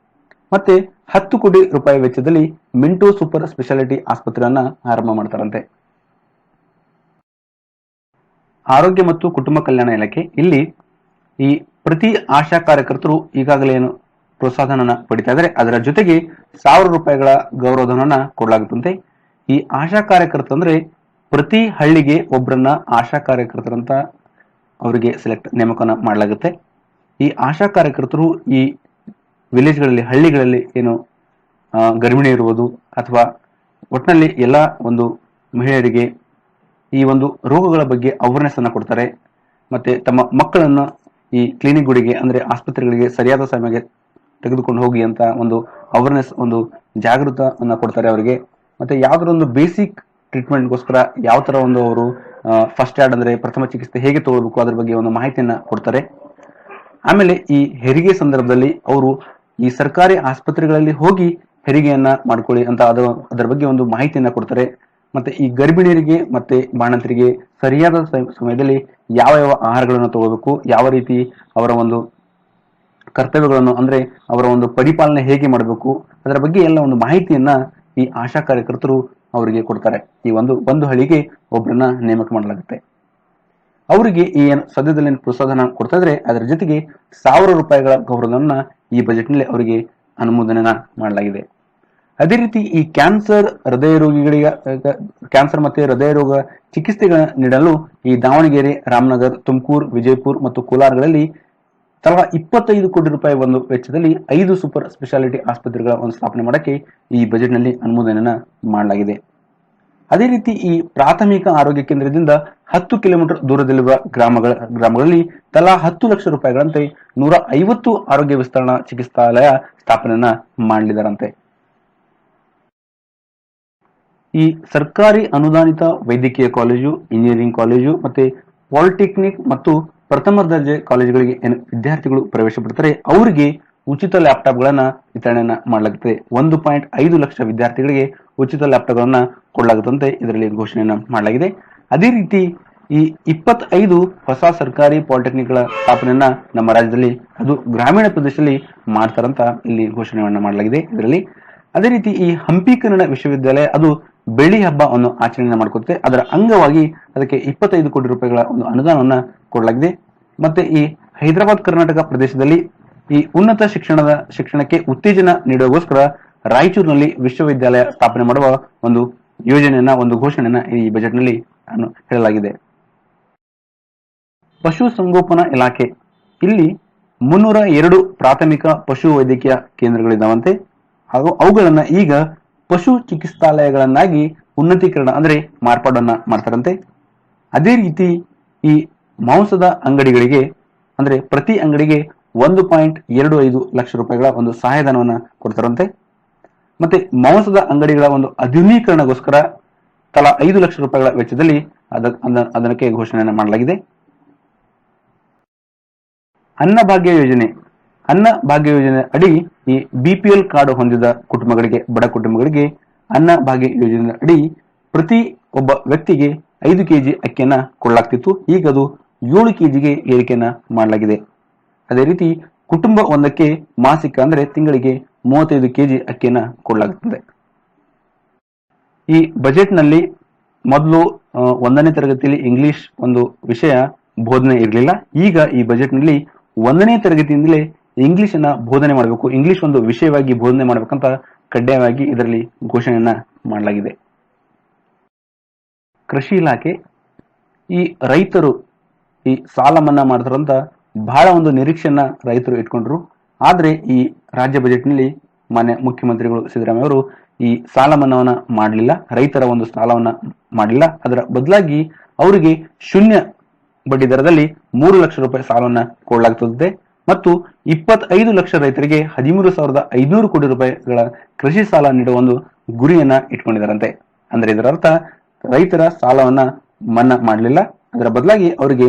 ಮತ್ತೆ 10 ಕೋಟಿ ರೂಪಾಯಿ ವೆಚ್ಚದಲ್ಲಿ ಮಿಂಟೋ ಸೂಪರ್ ಸ್ಪೆಷಾಲಿಟಿ ಆಸ್ಪತ್ರೆಯನ್ನ ಆರಂಭ ಮಾಡ್ತಾರಂತೆ. ಆರೋಗ್ಯ ಮತ್ತು ಕುಟುಂಬ ಕಲ್ಯಾಣ ಇಲಾಖೆ, ಇಲ್ಲಿ ಈ ಪ್ರತಿ ಆಶಾ ಕಾರ್ಯಕರ್ತರು ಈಗಾಗಲೇ ಏನು ಪ್ರೋತ್ಸಾಹನ ಪಡಿತಾ ಇದ್ದಾರೆ, ಅದರ ಜೊತೆಗೆ 1000 ರೂಪಾಯಿಗಳ ಗೌರವಧನವನ್ನ ಕೊಡಲಾಗುತ್ತಂತೆ. ಈ ಆಶಾ ಕಾರ್ಯಕರ್ತ ಅಂದ್ರೆ ಪ್ರತಿ ಹಳ್ಳಿಗೆ ಒಬ್ಬರನ್ನ ಆಶಾ ಕಾರ್ಯಕರ್ತರಂತ ಅವರಿಗೆ ನೇಮಕನ ಮಾಡಲಾಗುತ್ತೆ. ಈ ಆಶಾ ಕಾರ್ಯಕರ್ತರು ಈ ವಿಲೇಜ್ಗಳಲ್ಲಿ, ಹಳ್ಳಿಗಳಲ್ಲಿ ಏನು ಗರ್ಭಿಣಿ ಇರುವುದು ಅಥವಾ ಒಟ್ಟಿನಲ್ಲಿ ಎಲ್ಲ ಒಂದು ಮಹಿಳೆಯರಿಗೆ ಈ ಒಂದು ರೋಗಗಳ ಬಗ್ಗೆ ಅವೇರ್ನೆಸ್ ಅನ್ನ ಕೊಡ್ತಾರೆ. ಮತ್ತೆ ತಮ್ಮ ಮಕ್ಕಳನ್ನ ಈ ಕ್ಲಿನಿಕ್ಗಳಿಗೆ ಅಂದ್ರೆ ಆಸ್ಪತ್ರೆಗಳಿಗೆ ಸರಿಯಾದ ಸಮಯಕ್ಕೆ ತೆಗೆದುಕೊಂಡು ಹೋಗಿ ಅಂತ ಒಂದು ಅವೇರ್ನೆಸ್, ಒಂದು ಜಾಗೃತವನ್ನ ಕೊಡ್ತಾರೆ ಅವರಿಗೆ. ಮತ್ತೆ ಯಾವ್ದಾರ ಒಂದು ಬೇಸಿಕ್ ಟ್ರೀಟ್ಮೆಂಟ್ಗೋಸ್ಕರ ಯಾವ ತರ ಒಂದು ಅವರು ಫಸ್ಟ್ ಏಡ್ ಅಂದ್ರೆ ಪ್ರಥಮ ಚಿಕಿತ್ಸೆ ಹೇಗೆ ತಗೊಳ್ಬೇಕು ಅದ್ರ ಬಗ್ಗೆ ಒಂದು ಮಾಹಿತಿಯನ್ನ ಕೊಡ್ತಾರೆ. ಆಮೇಲೆ ಈ ಹೆರಿಗೆ ಸಂದರ್ಭದಲ್ಲಿ ಅವರು ಈ ಸರ್ಕಾರಿ ಆಸ್ಪತ್ರೆಗಳಲ್ಲಿ ಹೋಗಿ ಹೆರಿಗೆಯನ್ನ ಮಾಡ್ಕೊಳ್ಳಿ ಅಂತ ಅದರ ಬಗ್ಗೆ ಒಂದು ಮಾಹಿತಿಯನ್ನ ಕೊಡ್ತಾರೆ. ಮತ್ತೆ ಈ ಗರ್ಭಿಣಿಯರಿಗೆ ಮತ್ತೆ ಬಾಣಂತರಿಗೆ ಸರಿಯಾದ ಸಮಯದಲ್ಲಿ ಯಾವ ಯಾವ ಆಹಾರಗಳನ್ನು ತಗೋಬೇಕು, ಯಾವ ರೀತಿ ಅವರ ಒಂದು ಕರ್ತವ್ಯಗಳನ್ನು ಅಂದ್ರೆ ಅವರ ಒಂದು ಪರಿಪಾಲನೆ ಹೇಗೆ ಮಾಡಬೇಕು, ಅದರ ಬಗ್ಗೆ ಎಲ್ಲ ಒಂದು ಮಾಹಿತಿಯನ್ನ ಈ ಆಶಾ ಕಾರ್ಯಕರ್ತರು ಅವರಿಗೆ ಕೊಡ್ತಾರೆ. ಈ ಒಂದು ಹಳ್ಳಿಗೆ ಒಬ್ಬರನ್ನ ನೇಮಕ ಮಾಡಲಾಗುತ್ತೆ. ಅವರಿಗೆ ಈ ಸದ್ಯದಲ್ಲಿ ಪ್ರೋತ್ಸಾಹನ ಕೊಡ್ತಾ ಇದ್ರೆ ಅದರ ಜೊತೆಗೆ ₹1000 ಗೌರವಧನ ಈ ಬಜೆಟ್ ನಲ್ಲಿ ಅವರಿಗೆ ಅನುಮೋದನೆ ಮಾಡಲಾಗಿದೆ. ಅದೇ ರೀತಿ ಈ ಕ್ಯಾನ್ಸರ್ ಮತ್ತೆ ಹೃದಯ ರೋಗ ಚಿಕಿತ್ಸೆಗಳ ನೀಡಲು ಈ ದಾವಣಗೆರೆ, ರಾಮನಗರ್, ತುಮಕೂರು, ವಿಜಯಪುರ ಮತ್ತು ಕೋಲಾರಗಳಲ್ಲಿ ತಲಾ ₹25 ಕೋಟಿ ಒಂದು ವೆಚ್ಚದಲ್ಲಿ 5 ಸೂಪರ್ ಸ್ಪೆಷಾಲಿಟಿ ಆಸ್ಪತ್ರೆಗಳ ಒಂದು ಸ್ಥಾಪನೆ ಮಾಡಕ್ಕೆ ಈ ಬಜೆಟ್ ನಲ್ಲಿ ಅನುಮೋದನೆ ಮಾಡಲಾಗಿದೆ. ಅದೇ ರೀತಿ ಈ ಪ್ರಾಥಮಿಕ ಆರೋಗ್ಯ ಕೇಂದ್ರದಿಂದ 10 ಕಿಲೋಮೀಟರ್ ದೂರದಲ್ಲಿರುವ ಗ್ರಾಮಗಳಲ್ಲಿ ತಲಾ ₹10 ಲಕ್ಷ ಗಳಂತೆ 150 ಆರೋಗ್ಯ ವಿಸ್ತರಣಾ ಚಿಕಿತ್ಸಾಲಯ ಸ್ಥಾಪನೆಯನ್ನ ಮಾಡಲಿದ್ದಾರಂತೆ. ಈ ಸರ್ಕಾರಿ ಅನುದಾನಿತ ವೈದ್ಯಕೀಯ ಕಾಲೇಜು, ಇಂಜಿನಿಯರಿಂಗ್ ಕಾಲೇಜು ಮತ್ತೆ ಪಾಲಿಟೆಕ್ನಿಕ್ ಮತ್ತು ಪ್ರಥಮ ದರ್ಜೆ ಕಾಲೇಜುಗಳಿಗೆ ವಿದ್ಯಾರ್ಥಿಗಳು ಪ್ರವೇಶ ಪಡ್ತಾರೆ ಅವರಿಗೆ ಉಚಿತ ಲ್ಯಾಪ್ಟಾಪ್ ಗಳನ್ನ ವಿತರಣೆಯನ್ನ ಮಾಡಲಾಗುತ್ತದೆ. 1.5 ಲಕ್ಷ ವಿದ್ಯಾರ್ಥಿಗಳಿಗೆ ಉಚಿತ ಲ್ಯಾಪ್ಟಾಪ್ ಗಳನ್ನ ಕೊಡಲಾಗುತ್ತಂತೆ ಇದರಲ್ಲಿ ಘೋಷಣೆಯನ್ನ ಮಾಡಲಾಗಿದೆ. ಅದೇ ರೀತಿ ಈ 25 ಹೊಸ ಸರ್ಕಾರಿ ಪಾಲಿಟೆಕ್ನಿಕ್ ಗಳ ಸ್ಥಾಪನೆಯನ್ನ ನಮ್ಮ ರಾಜ್ಯದಲ್ಲಿ ಅದು ಗ್ರಾಮೀಣ ಪ್ರದೇಶದಲ್ಲಿ ಮಾಡ್ತಾರಂತ ಇಲ್ಲಿ ಘೋಷಣೆಯನ್ನ ಮಾಡಲಾಗಿದೆ ಇದರಲ್ಲಿ. ಅದೇ ರೀತಿ ಈ ಹಂಪಿ ಕನ್ನಡ ವಿಶ್ವವಿದ್ಯಾಲಯ ಅದು ಬೆಳ್ಳಿ ಹಬ್ಬವನ್ನು ಆಚರಣೆ ಮಾಡ್ಕೊತ್ತೆ. ಅದರ ಅಂಗವಾಗಿ ಅದಕ್ಕೆ ₹25 ಕೋಟಿ ಒಂದು ಅನುದಾನವನ್ನ ಕೊಡಲಾಗಿದೆ. ಮತ್ತೆ ಈ ಹೈದರಾಬಾದ್ ಕರ್ನಾಟಕ ಪ್ರದೇಶದಲ್ಲಿ ಈ ಉನ್ನತ ಶಿಕ್ಷಣಕ್ಕೆ ಉತ್ತೇಜನ ನೀಡುವಗೋಸ್ಕರ ರಾಯಚೂರಿನಲ್ಲಿ ವಿಶ್ವವಿದ್ಯಾಲಯ ಸ್ಥಾಪನೆ ಮಾಡುವ ಒಂದು ಯೋಜನೆಯನ್ನ ಒಂದು ಘೋಷಣೆಯನ್ನ ಈ ಬಜೆಟ್ ನಲ್ಲಿ ಹೇಳಲಾಗಿದೆ. ಪಶು ಸಂಗೋಪನಾ ಇಲಾಖೆ ಇಲ್ಲಿ 302 ಪ್ರಾಥಮಿಕ ಪಶು ವೈದ್ಯಕೀಯ ಕೇಂದ್ರಗಳಿದ್ದಾವಂತೆ ಹಾಗೂ ಅವುಗಳನ್ನ ಈಗ ಪಶು ಚಿಕಿತ್ಸಾಲಯಗಳನ್ನಾಗಿ ಉನ್ನತೀಕರಣ ಅಂದ್ರೆ ಮಾರ್ಪಾಡನ್ನ ಮಾಡ್ತಾರಂತೆ. ಅದೇ ರೀತಿ ಈ ಮಾಂಸದ ಅಂಗಡಿಗಳಿಗೆ ಅಂದ್ರೆ ಪ್ರತಿ ಅಂಗಡಿಗೆ ₹1.25 ಲಕ್ಷ ಒಂದು ಸಹಾಯಧನವನ್ನ ಕೊಡ್ತಾರಂತೆ. ಮತ್ತೆ ಮಾಂಸದ ಅಂಗಡಿಗಳ ಒಂದು ಆಧುನೀಕರಣಗೋಸ್ಕರ ತಲಾ ₹5 ಲಕ್ಷ ವೆಚ್ಚದಲ್ಲಿ ಅದಕ್ಕೆ ಘೋಷಣೆಯನ್ನ ಮಾಡಲಾಗಿದೆ. ಅನ್ನಭಾಗ್ಯ ಯೋಜನೆ ಅಡಿ ಈ BPL ಕಾರ್ಡ್ ಹೊಂದಿದ ಕುಟುಂಬಗಳಿಗೆ, ಬಡ ಕುಟುಂಬಗಳಿಗೆ ಅನ್ನಭಾಗ್ಯ ಯೋಜನೆ ಅಡಿ ಪ್ರತಿ ಒಬ್ಬ ವ್ಯಕ್ತಿಗೆ 5 ಕೆಜಿ ಅಕ್ಕಿಯನ್ನ ಕೊಡಲಾಗ್ತಿತ್ತು. ಈಗ ಅದು 7 ಕೆಜಿಗೆ ಏರಿಕೆಯನ್ನ ಮಾಡಲಾಗಿದೆ. ಅದೇ ರೀತಿ ಕುಟುಂಬ ಒಂದಕ್ಕೆ ಮಾಸಿಕ ಅಂದ್ರೆ ತಿಂಗಳಿಗೆ 35 ಕೆಜಿ ಅಕ್ಕಿಯನ್ನ ಕೊಡಲಾಗುತ್ತದೆ. ಈ ಬಜೆಟ್ ನಲ್ಲಿ ಮೊದಲು 1ನೇ ತರಗತಿಯಲ್ಲಿ ಇಂಗ್ಲಿಷ್ ಒಂದು ವಿಷಯ ಬೋಧನೆ ಇರಲಿಲ್ಲ. ಈಗ ಈ ಬಜೆಟ್ ನಲ್ಲಿ 1ನೇ ತರಗತಿಯಿಂದಲೇ ಇಂಗ್ಲಿಷ್ ಅನ್ನ ಬೋಧನೆ ಮಾಡಬೇಕು, ಇಂಗ್ಲಿಷ್ ಒಂದು ವಿಷಯವಾಗಿ ಬೋಧನೆ ಮಾಡಬೇಕಂತ ಕಡ್ಡಾಯವಾಗಿ ಇದರಲ್ಲಿ ಘೋಷಣೆಯನ್ನ ಮಾಡಲಾಗಿದೆ. ಕೃಷಿ ಇಲಾಖೆ ಈ ರೈತರು ಈ ಸಾಲ ಮನ್ನಾ ಮಾಡ್ತಾರಂತ ಬಹಳ ಒಂದು ನಿರೀಕ್ಷೆಯನ್ನ ರೈತರು ಇಟ್ಕೊಂಡ್ರು. ಆದ್ರೆ ಈ ರಾಜ್ಯ ಬಜೆಟ್ ನಲ್ಲಿ ಮಾನ್ಯ ಮುಖ್ಯಮಂತ್ರಿಗಳು ಸಿದ್ದರಾಮಯ್ಯ ಅವರು ಈ ಸಾಲ ಮನ್ನಾವನ್ನ ಮಾಡಲಿಲ್ಲ, ರೈತರ ಒಂದು ಸಾಲವನ್ನ ಮಾಡಲಿಲ್ಲ. ಅದರ ಬದಲಾಗಿ ಅವರಿಗೆ ಶೂನ್ಯ ಬಡ್ಡಿ ದರದಲ್ಲಿ ₹3 ಲಕ್ಷ ಸಾಲವನ್ನ ಕೊಡಲಾಗುತ್ತದೆ ಮತ್ತು 25 ಲಕ್ಷ ರೈತರಿಗೆ ₹13,500 ಕೋಟಿ ಕೃಷಿ ಸಾಲ ನೀಡುವ ಒಂದು ಗುರಿಯನ್ನ ಇಟ್ಕೊಂಡಿದ್ದಾರಂತೆ. ಅಂದ್ರೆ ಇದರ ಅರ್ಥ ರೈತರ ಸಾಲವನ್ನ ಮನ್ನಾ ಮಾಡಲಿಲ್ಲ, ಅದರ ಬದಲಾಗಿ ಅವರಿಗೆ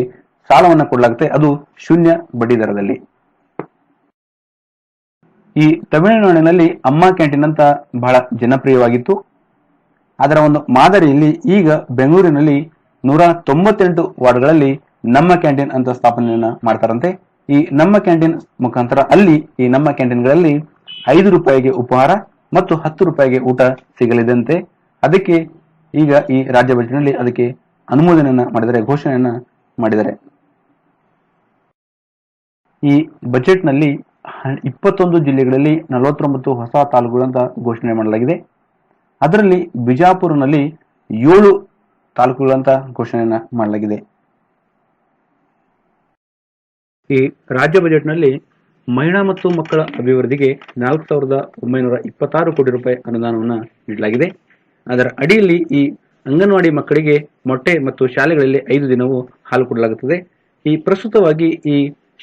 ಸಾಲವನ್ನ ಕೊಡಲಾಗುತ್ತೆ, ಅದು ಶೂನ್ಯ ಬಡ್ಡಿ ದರದಲ್ಲಿ. ಈ ತಮಿಳುನಾಡಿನಲ್ಲಿ ಅಮ್ಮ ಕ್ಯಾಂಟೀನ್ ಅಂತ ಬಹಳ ಜನಪ್ರಿಯವಾಗಿತ್ತು. ಅದರ ಒಂದು ಮಾದರಿಯಲ್ಲಿ ಈಗ ಬೆಂಗಳೂರಿನಲ್ಲಿ 198 ವಾರ್ಡ್ಗಳಲ್ಲಿ ನಮ್ಮ ಕ್ಯಾಂಟೀನ್ ಅಂತ ಸ್ಥಾಪನೆಯನ್ನ ಮಾಡ್ತಾರಂತೆ. ಈ ನಮ್ಮ ಕ್ಯಾಂಟೀನ್ ಮುಖಾಂತರ ಈ ನಮ್ಮ ಕ್ಯಾಂಟೀನ್ಗಳಲ್ಲಿ ₹5 ಉಪಹಾರ ಮತ್ತು ₹10 ಊಟ ಸಿಗಲಿದಂತೆ. ಅದಕ್ಕೆ ಈಗ ಈ ರಾಜ್ಯ ಬಜೆಟ್ ನಲ್ಲಿ ಅದಕ್ಕೆ ಅನುಮೋದನೆಯನ್ನ ಮಾಡಿದರೆ, ಘೋಷಣೆಯನ್ನ ಮಾಡಿದ್ದಾರೆ. ಈ ಬಜೆಟ್ ನಲ್ಲಿ 21 ಜಿಲ್ಲೆಗಳಲ್ಲಿ 49 ಹೊಸ ತಾಲೂಕುಗಳಂತ ಘೋಷಣೆ ಮಾಡಲಾಗಿದೆ. ಅದರಲ್ಲಿ ಬಿಜಾಪುರನಲ್ಲಿ 7 ತಾಲೂಕುಗಳಂತ ಘೋಷಣೆಯನ್ನ ಮಾಡಲಾಗಿದೆ. ಈ ರಾಜ್ಯ ಬಜೆಟ್ ನಲ್ಲಿ ಮಹಿಳಾ ಮತ್ತು ಮಕ್ಕಳ ಅಭಿವೃದ್ಧಿಗೆ ₹4,926 ಕೋಟಿ ಅನುದಾನವನ್ನ ನೀಡಲಾಗಿದೆ. ಅದರ ಅಡಿಯಲ್ಲಿ ಈ ಅಂಗನವಾಡಿ ಮಕ್ಕಳಿಗೆ ಮೊಟ್ಟೆ ಮತ್ತು ಶಾಲೆಗಳಲ್ಲಿ 5 ದಿನವೂ ಹಾಲು ಕೊಡಲಾಗುತ್ತದೆ. ಈ ಪ್ರಸ್ತುತವಾಗಿ ಈ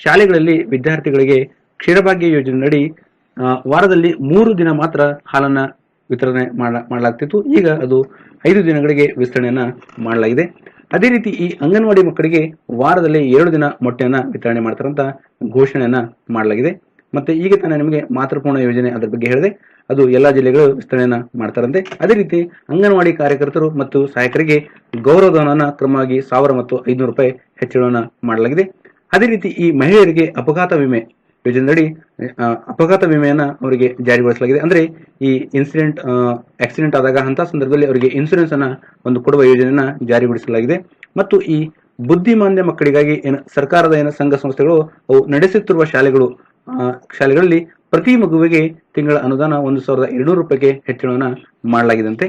ಶಾಲೆಗಳಲ್ಲಿ ವಿದ್ಯಾರ್ಥಿಗಳಿಗೆ ಕ್ಷೀರಭಾಗ್ಯ ಯೋಜನೆಯಡಿ ವಾರದಲ್ಲಿ 3 ದಿನ ಮಾತ್ರ ಹಾಲನ್ನ ವಿತರಣೆ ಮಾಡಲಾಗ್ತಿತ್ತು. ಈಗ ಅದು 5 ದಿನಗಳಿಗೆ ವಿಸ್ತರಣೆಯನ್ನ ಮಾಡಲಾಗಿದೆ. ಅದೇ ರೀತಿ ಈ ಅಂಗನವಾಡಿ ಮಕ್ಕಳಿಗೆ ವಾರದಲ್ಲಿ 2 ದಿನ ಮೊಟ್ಟೆಯನ್ನ ವಿತರಣೆ ಮಾಡ್ತಾರಂತ ಘೋಷಣೆಯನ್ನ ಮಾಡಲಾಗಿದೆ. ಮತ್ತೆ ಈಗ ತಾನೇ ನಿಮಗೆ ಮಾತೃಪೂರ್ಣ ಯೋಜನೆ ಅದರ ಬಗ್ಗೆ ಹೇಳಿದೆ, ಅದು ಎಲ್ಲಾ ಜಿಲ್ಲೆಗಳು ವಿಸ್ತರಣೆಯನ್ನ ಮಾಡ್ತಾರಂತೆ. ಅದೇ ರೀತಿ ಅಂಗನವಾಡಿ ಕಾರ್ಯಕರ್ತರು ಮತ್ತು ಸಹಾಯಕರಿಗೆ ಗೌರವಧನವನ್ನ ಕ್ರಮವಾಗಿ 1000 ಮತ್ತು 500 ರೂಪಾಯಿ ಹೆಚ್ಚಳವನ್ನ ಮಾಡಲಾಗಿದೆ. ಅದೇ ರೀತಿ ಈ ಮಹಿಳೆಯರಿಗೆ ಅಪಘಾತ ವಿಮೆ ಯೋಜನೆಯಡಿ ಅಪಘಾತ ವಿಮೆಯನ್ನ ಅವರಿಗೆ ಜಾರಿಗೊಳಿಸಲಾಗಿದೆ. ಅಂದ್ರೆ ಈ ಆಕ್ಸಿಡೆಂಟ್ ಆದಾಗ ಅಂತ ಸಂದರ್ಭದಲ್ಲಿ ಅವರಿಗೆ ಇನ್ಸೂರೆನ್ಸ್ ಅನ್ನ ಒಂದು ಕೊಡುವ ಯೋಜನೆಯನ್ನ ಜಾರಿಗೊಳಿಸಲಾಗಿದೆ. ಮತ್ತು ಈ ಬುದ್ಧಿಮಾಂದ್ಯ ಮಕ್ಕಳಿಗಾಗಿ ಸರ್ಕಾರದ ಸಂಘ ಸಂಸ್ಥೆಗಳು ಅವು ನಡೆಸುತ್ತಿರುವ ಶಾಲೆಗಳಲ್ಲಿ ಪ್ರತಿ ಮಗುವಿಗೆ ತಿಂಗಳ ಅನುದಾನ 1200 ರೂಪಾಯಿಗೆ ಹೆಚ್ಚಳವನ್ನ ಮಾಡಲಾಗಿದಂತೆ.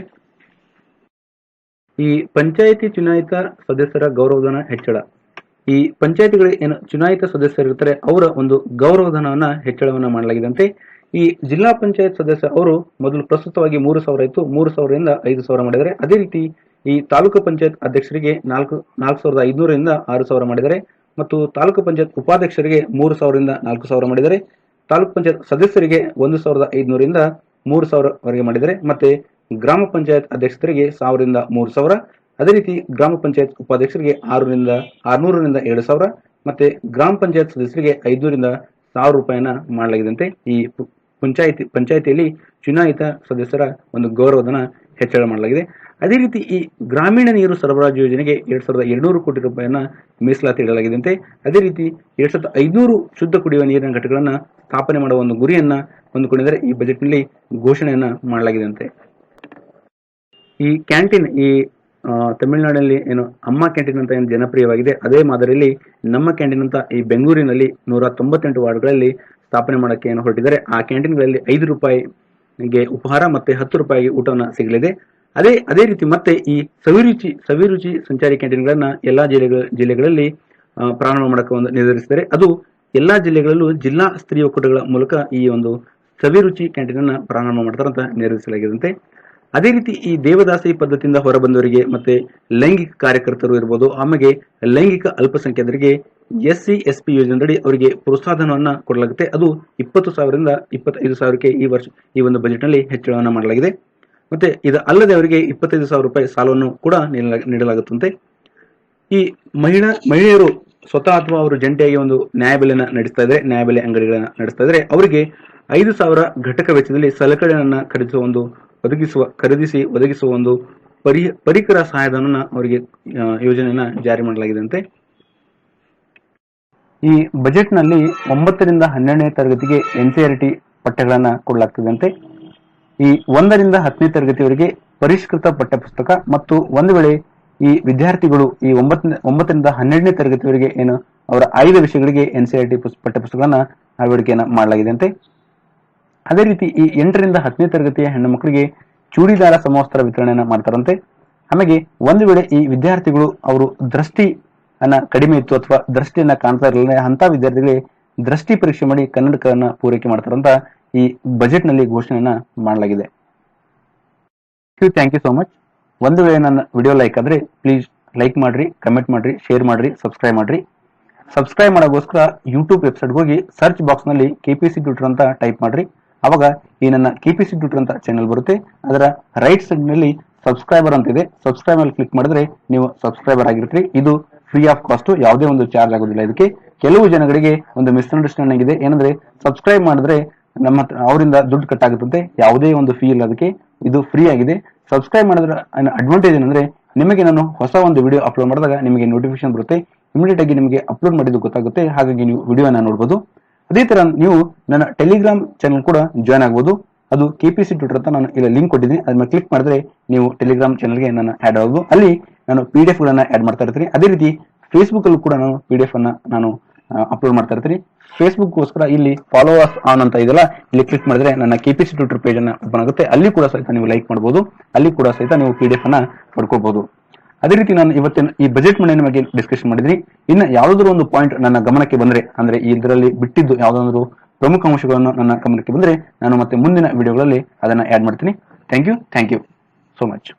ಈ ಪಂಚಾಯಿತಿ ಚುನಾಯಿತ ಸದಸ್ಯರ ಗೌರವಧನ ಹೆಚ್ಚಳ, ಈ ಪಂಚಾಯಿತಿಗಳು ಚುನಾಯಿತ ಸದಸ್ಯರಿರ್ತಾರೆ ಅವರ ಒಂದು ಗೌರವಧನವನ್ನ ಹೆಚ್ಚಳವನ್ನ ಮಾಡಲಾಗಿದಂತೆ. ಈ ಜಿಲ್ಲಾ ಪಂಚಾಯತ್ ಸದಸ್ಯ ಅವರು ಮೊದಲು ಪ್ರಸ್ತುತವಾಗಿ 3000 ಇತ್ತು, 3000ರಿಂದ 5000 ಮಾಡಿದ್ದಾರೆ. ಅದೇ ರೀತಿ ಈ ತಾಲೂಕು ಪಂಚಾಯತ್ ಅಧ್ಯಕ್ಷರಿಗೆ 4500 ಇಂದ 6000 ಮಾಡಿದ್ದಾರೆ. ಮತ್ತು ತಾಲೂಕು ಪಂಚಾಯತ್ ಉಪಾಧ್ಯಕ್ಷರಿಗೆ 3000ರಿಂದ 4000 ಮಾಡಿದ್ದಾರೆ. ತಾಲೂಕು ಪಂಚಾಯತ್ ಸದಸ್ಯರಿಗೆ 1500 ಇಂದ 3000 ವರೆಗೆ ಮಾಡಿದ್ದಾರೆ. ಮತ್ತೆ ಗ್ರಾಮ ಪಂಚಾಯತ್ ಅಧ್ಯಕ್ಷರಿಗೆ 1000ರಿಂದ 3000. ಅದೇ ರೀತಿ ಗ್ರಾಮ ಪಂಚಾಯತ್ ಉಪಾಧ್ಯಕ್ಷರಿಗೆ 600ರಿಂದ 7000 ಮತ್ತೆ ಗ್ರಾಮ ಪಂಚಾಯತ್ ಸದಸ್ಯರಿಗೆ 500ರಿಂದ 1000 ರೂಪಾಯಿನ ಮಾಡಲಾಗಿದಂತೆ. ಈ ಪಂಚಾಯಿತಿಯಲ್ಲಿ ಚುನಾಯಿತ ಸದಸ್ಯರ ಒಂದು ಗೌರವಧನ ಹೆಚ್ಚಳ ಮಾಡಲಾಗಿದೆ. ಅದೇ ರೀತಿ ಈ ಗ್ರಾಮೀಣ ನೀರು ಸರಬರಾಜು ಯೋಜನೆಗೆ 2200 ಕೋಟಿ ರೂಪಾಯಿಯನ್ನ ಮೀಸಲಾತಿ ಇಡಲಾಗಿದಂತೆ. ಅದೇ ರೀತಿ 2500 ಶುದ್ಧ ಕುಡಿಯುವ ನೀರಿನ ಘಟಕಗಳನ್ನ ಸ್ಥಾಪನೆ ಮಾಡುವ ಒಂದು ಗುರಿಯನ್ನ ಹೊಂದಿಕೊಂಡಿದ್ದಾರೆ. ಈ ಬಜೆಟ್ನಲ್ಲಿ ಘೋಷಣೆಯನ್ನ ಮಾಡಲಾಗಿದಂತೆ. ಈ ಕ್ಯಾಂಟೀನ್, ಈ ತಮಿಳುನಾಡಿನಲ್ಲಿ ಅಮ್ಮ ಕ್ಯಾಂಟೀನ್ ಅಂತ ಜನಪ್ರಿಯವಾಗಿದೆ, ಅದೇ ಮಾದರಿಯಲ್ಲಿ ನಮ್ಮ ಕ್ಯಾಂಟೀನ್ ಅಂತ ಈ ಬೆಂಗಳೂರಿನಲ್ಲಿ 198 ವಾರ್ಡ್ಗಳಲ್ಲಿ ಸ್ಥಾಪನೆ ಮಾಡಕ್ಕೆ ಹೊರಟಿದ್ದಾರೆ. ಆ ಕ್ಯಾಂಟೀನ್ಗಳಲ್ಲಿ 5 ರೂಪಾಯಿಗೆ ಉಪಹಾರ ಮತ್ತೆ 10 ರೂಪಾಯಿಗೆ ಊಟವನ್ನ ಸಿಗಲಿದೆ. ಅದೇ ರೀತಿ ಮತ್ತೆ ಈ ಸವಿರುಚಿ ಸಂಚಾರಿ ಕ್ಯಾಂಟೀನ್ಗಳನ್ನ ಎಲ್ಲಾ ಜಿಲ್ಲೆಗಳಲ್ಲಿ ಪ್ರಾರಂಭ ಮಾಡಕ್ಕೆ ನಿರ್ಧರಿಸಿದ್ದಾರೆ. ಅದು ಎಲ್ಲಾ ಜಿಲ್ಲೆಗಳಲ್ಲೂ ಜಿಲ್ಲಾ ಸ್ತರೀಯ ಒಕ್ಕೂಟಗಳ ಮೂಲಕ ಈ ಒಂದು ಸವಿರುಚಿ ಕ್ಯಾಂಟೀನ್ ಅನ್ನ ಪ್ರಾರಂಭ ಮಾಡ್ತಾರಂತ ನಿರ್ಧರಿಸಲಾಗಿದಂತೆ. ಅದೇ ರೀತಿ ಈ ದೇವದಾಸಿ ಪದ್ಧತಿಯಿಂದ ಹೊರಬಂದವರಿಗೆ ಮತ್ತೆ ಲೈಂಗಿಕ ಕಾರ್ಯಕರ್ತರು ಇರ್ಬೋದು, ಆಮೇಲೆ ಲೈಂಗಿಕ ಅಲ್ಪಸಂಖ್ಯಾತರಿಗೆ SC/SP ಯೋಜನೆಯಡಿ ಅವರಿಗೆ ಪ್ರೋತ್ಸಾಹಧನವನ್ನ ಕೊಡಲಾಗುತ್ತೆ. ಅದು 20,000ರಿಂದ 25,000ಕ್ಕೆ ಈ ಒಂದು ಬಜೆಟ್ ನಲ್ಲಿ ಹೆಚ್ಚಳವನ್ನ ಮಾಡಲಾಗಿದೆ. ಮತ್ತೆ ಇದು ಅಲ್ಲದೆ ಅವರಿಗೆ 25,000 ರೂಪಾಯಿ ಸಾಲವನ್ನು ಕೂಡ ನೀಡಲಾಗುತ್ತಂತೆ. ಈ ಮಹಿಳೆಯರು ಸ್ವತಃ ಅಥವಾ ಅವರು ಜಂಟಿಯಾಗಿ ಒಂದು ನ್ಯಾಯಬೆಲೆನ ನ್ಯಾಯಬೆಲೆ ಅಂಗಡಿಗಳನ್ನ ನಡೆಸ್ತಾ ಇದ್ದಾರೆ. ಅವರಿಗೆ 5,000 ಘಟಕ ವೆಚ್ಚದಲ್ಲಿ ಸಲಕರಣೆಯನ್ನ ಒದಗಿಸುವ ಒಂದು ಪರಿಕರ ಸಹಾಯಧನವನ್ನ ಅವರಿಗೆ ಯೋಜನೆಯನ್ನ ಜಾರಿ ಮಾಡಲಾಗಿದಂತೆ. ಈ ಬಜೆಟ್ ನಲ್ಲಿ 9ರಿಂದ 12ನೇ ತರಗತಿಗೆ NCERT ಪಠ್ಯಗಳನ್ನ ಕೊಡಲಾಗ್ತದಂತೆ. ಈ 1ರಿಂದ 10ನೇ ತರಗತಿಯವರೆಗೆ ಪರಿಷ್ಕೃತ ಪಠ್ಯಪುಸ್ತಕ ಮತ್ತು ಒಂದು ವೇಳೆ ಈ ವಿದ್ಯಾರ್ಥಿಗಳು ಈ 9ರಿಂದ 12ನೇ ತರಗತಿಯವರೆಗೆ ಅವರ ಆಯ್ದ ವಿಷಯಗಳಿಗೆ NCERT ಪಠ್ಯಪುಸ್ತಕಗಳನ್ನ ಅಳವಡಿಕೆಯನ್ನ ಮಾಡಲಾಗಿದಂತೆ. ಅದೇ ರೀತಿ ಈ 8ರಿಂದ 10ನೇ ತರಗತಿಯ ಹೆಣ್ಣು ಮಕ್ಕಳಿಗೆ ಚೂಡಿದಾರ ಸಮವಸ್ತ್ರ ವಿತರಣೆಯನ್ನ ಮಾಡ್ತಾರಂತೆ. ಆಮೇಲೆ ಒಂದು ವೇಳೆ ಈ ವಿದ್ಯಾರ್ಥಿಗಳು ಅವರು ದೃಷ್ಟಿಯನ್ನ ಕಡಿಮೆ ಇತ್ತು ಅಥವಾ ದೃಷ್ಟಿಯನ್ನ ಕಾಣ್ತಾ ಇರಲಿಲ್ಲ ಅಂತ ವಿದ್ಯಾರ್ಥಿಗಳಿಗೆ ದೃಷ್ಟಿ ಪರೀಕ್ಷೆ ಮಾಡಿ ಕನ್ನಡಕವನ್ನ ಪೂರೈಕೆ ಮಾಡ್ತಾರಂತ ಈ ಬಜೆಟ್ ನಲ್ಲಿ ಘೋಷಣೆಯನ್ನ ಮಾಡಲಾಗಿದೆ. Thank you so much. ಒಂದು ವೇಳೆ ನನ್ನ ವಿಡಿಯೋ ಲೈಕ್ ಆದ್ರೆ ಪ್ಲೀಸ್ ಲೈಕ್ ಮಾಡ್ರಿ, ಕಮೆಂಟ್ ಮಾಡ್ರಿ, ಶೇರ್ ಮಾಡ್ರಿ, ಸಬ್ಸ್ಕ್ರೈಬ್ ಮಾಡ್ರಿ. ಸಬ್ಸ್ಕ್ರೈಬ್ ಮಾಡೋಗೋಸ್ಕರ ಯೂಟ್ಯೂಬ್ ವೆಬ್ಸೈಟ್ ಹೋಗಿ ಸರ್ಚ್ ಬಾಕ್ಸ್ ನಲ್ಲಿ KPSC ಟ್ಯೂಟರ್ ಅಂತ ಟೈಪ್ ಮಾಡ್ರಿ. ಅವಾಗ ಈ ನನ್ನ KPSC ಟ್ಯೂಟರ್ ಅಂತ ಚಾನೆಲ್ ಬರುತ್ತೆ. ಅದರ ರೈಟ್ ಸೈಡ್ ನಲ್ಲಿ ಸಬ್ಸ್ಕ್ರೈಬರ್ ಅಂತ ಇದೆ, ಸಬ್ಸ್ಕ್ರೈಬ್ ಅಲ್ಲಿ ಕ್ಲಿಕ್ ಮಾಡಿದ್ರೆ ನೀವು ಸಬ್ಸ್ಕ್ರೈಬರ್ ಆಗಿರ್ತೀರಿ. ಇದು ಫ್ರೀ ಆಫ್ ಕಾಸ್ಟ್, ಯಾವುದೇ ಒಂದು ಚಾರ್ಜ್ ಆಗೋದಿಲ್ಲ. ಇದಕ್ಕೆ ಕೆಲವು ಜನಗಳಿಗೆ ಒಂದು ಮಿಸ್ಅಂಡರ್ಸ್ಟ್ಯಾಂಡಿಂಗ್ ಇದೆ, ಏನಂದ್ರೆ ಸಬ್ಸ್ಕ್ರೈಬ್ ಮಾಡಿದ್ರೆ ನಮ್ಮ ಅವರಿಂದ ದುಡ್ಡು ಕಟ್ ಆಗುತ್ತಂತೆ. ಯಾವುದೇ ಒಂದು ಫೀ ಇಲ್ಲ ಅದಕ್ಕೆ, ಇದು ಫ್ರೀ ಆಗಿದೆ. ಸಬ್ಸ್ಕ್ರೈಬ್ ಮಾಡಿದ್ರೆ ಅಡ್ವಾಂಟೇಜ್ ಏನಂದ್ರೆ ನಿಮಗೆ ನಾನು ಹೊಸ ಒಂದು ವಿಡಿಯೋ ಅಪ್ಲೋಡ್ ಮಾಡಿದಾಗ ನಿಮಗೆ ನೋಟಿಫಿಕೇಶನ್ ಬರುತ್ತೆ, ಇಮಿಡಿಯೇಟ್ ಆಗಿ ನಿಮಗೆ ಅಪ್ಲೋಡ್ ಮಾಡಿದ್ದು ಗೊತ್ತಾಗುತ್ತೆ. ಹಾಗಾಗಿ ನೀವು ವಿಡಿಯೋನ ನೋಡಬಹುದು. ಅದೇ ತರ ನೀವು ನನ್ನ ಟೆಲಿಗ್ರಾಮ್ ಚಾನಲ್ ಕೂಡ ಜಾಯ್ನ್ ಆಗಬಹುದು. ಅದು KPSC ಟ್ಯೂಟರ್ ಅಂತ ನಾನು ಇಲ್ಲಿ ಲಿಂಕ್ ಕೊಟ್ಟಿದ್ದೀನಿ, ಅದನ್ನ ಕ್ಲಿಕ್ ಮಾಡಿದ್ರೆ ನೀವು ಟೆಲಿಗ್ರಾಮ್ ಚಾನಲ್ಗೆ ನನ್ನ ಆಡ್ ಆಗಬಹುದು. ಅಲ್ಲಿ ನಾನು PDF ಗಳನ್ನ ಆಡ್ ಮಾಡ್ತಾ ಇರ್ತೀನಿ. ಅದೇ ರೀತಿ ಫೇಸ್ಬುಕ್ ಅಲ್ಲಿ ಕೂಡ ನಾನು PDF ಅನ್ನ ನಾನು ಅಪ್ಲೋಡ್ ಮಾಡ್ತಾ ಇರ್ತೀನಿ. ಫೇಸ್ಬುಕ್ಗೋಸ್ಕರ ಇಲ್ಲಿ ಫಾಲೋವರ್ಸ್ ಆನ್ ಅಂತ ಇದೆಯಲ್ಲ, ಇಲ್ಲಿ ಕ್ಲಿಕ್ ಮಾಡಿದ್ರೆ ನನ್ನ KPSC ಟ್ಯೂಟರ್ ಪೇಜ್ ಅನ್ನ ಓಪನ್ ಆಗುತ್ತೆ. ಅಲ್ಲಿ ಕೂಡ ಸಹಿತ ನೀವು ಲೈಕ್ ಮಾಡಬಹುದು, ಅಲ್ಲಿ ಕೂಡ ಸಹಿತ ನೀವು PDF ಅನ್ನ ಪಡ್ಕೋಬಹುದು. ಅದೇ ರೀತಿ ನಾನು ಇವತ್ತಿನ ಈ ಬಜೆಟ್ ಮನೆ ಬಗ್ಗೆ ಡಿಸ್ಕಷನ್ ಮಾಡಿದ್ರಿ. ಇನ್ನು ಯಾವ್ದಾದ್ರು ಒಂದು ಪಾಯಿಂಟ್ ನನ್ನ ಗಮನಕ್ಕೆ ಬಂದ್ರೆ, ಅಂದ್ರೆ ಇದರಲ್ಲಿ ಬಿಟ್ಟಿದ್ದು ಯಾವ್ದಾದ್ರು ಪ್ರಮುಖ ಅಂಶಗಳನ್ನು ನನ್ನ ಗಮನಕ್ಕೆ ಬಂದ್ರೆ ನಾನು ಮತ್ತೆ ಮುಂದಿನ ವಿಡಿಯೋಗಳಲ್ಲಿ ಅದನ್ನ ಆಡ್ ಮಾಡ್ತೀನಿ. Thank you so much.